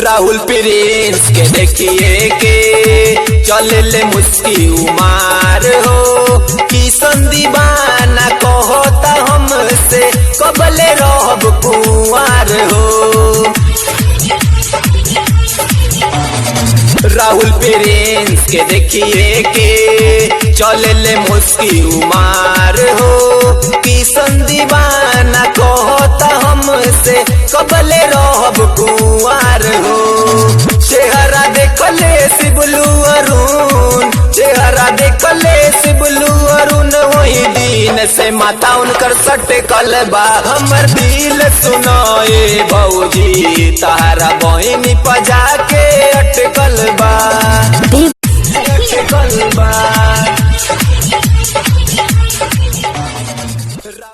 Rahul Prince के देखिए के चले ले मुस्की उमार हो, किशन दीवाना कहता हमसे कबले रहब कुंवार हो। राहुल प्रिंस के देखिए के चले ले मुस्की उमार हो, किशन दीवाना कहता हमसे कबले रहब कुंवार हो। चेहरा देखले शिबलू अरुण, चेहरा देखले शिबलू अरुण, वही दिन से माथा उनकर सटकल बा। हमर दिल सुनाए भौजी तारा बहिनी पजा के अटकल बा।